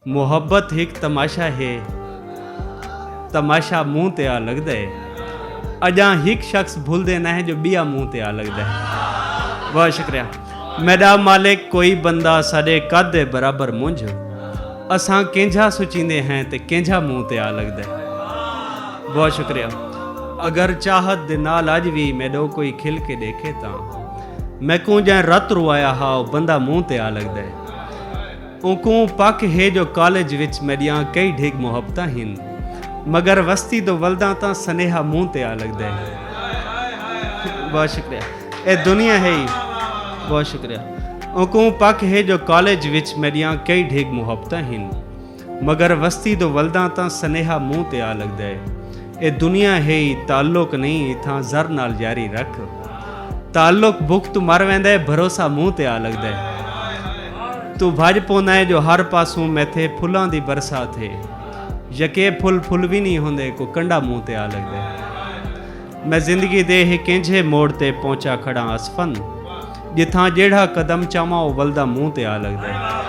ਮੁਹੱਬਤ ਇੱਕ ਤਮਾਸ਼ਾ ਹੈ, ਤਮਾਸ਼ਾ ਮੂੰਹ ਤੇ ਆ ਲੱਗਦਾ ਹੈ। अजा एक शख्स भूलते ना है जो बिया मुँह ते आ लगता है। बहुत शुक्रिया मेरा मालिक। कोई बंदा साडे कद दे बराबर मुंझ असां केंझा सुचींदे हैं ते केंझा मुँह ते आ लगता है। बहुत शुक्रिया। अगर चाहत दे नाल अज भी मैडो कोई खिल के देखे तो मैं को जै रत रुआया हा बंदा मुँह ते आ लगता है। उको पक है जो कॉलेज विच मेरियां कई ढिग मुहब्बतां हिन, मगर वस्ती तो वलदा तो सनेहा मुँह ते आ लगता है। बहुत शुक्रिया। ये दुनिया है ही। बहुत शुक्रिया। उको पक है जो कॉलेज विच मेरियां कई ढिग मुहब्बतां हिन, मगर वस्ती तो वलदा तो सनेहा मुँह ते आ लगता है। ये दुनिया है ही। ताल्लुक नहीं इथां जर नाल जारी रख, ताल्लुक भुख तू मर वेंदा है, भरोसा मुँह ते आ लगता है। तू भज पौंदा है जो हर पासों मैथे फुल्लां दी बरसात है, यके फुल फुल भी नहीं होंदे को कंडा मुँह ते आ लगता है। मैं जिंदगी दे ही केंझे मोड़ ते पहुंचा खड़ा असफन, जिथां जेड़ा कदम चावां ओ वलदा मुँह ते आ लगता है।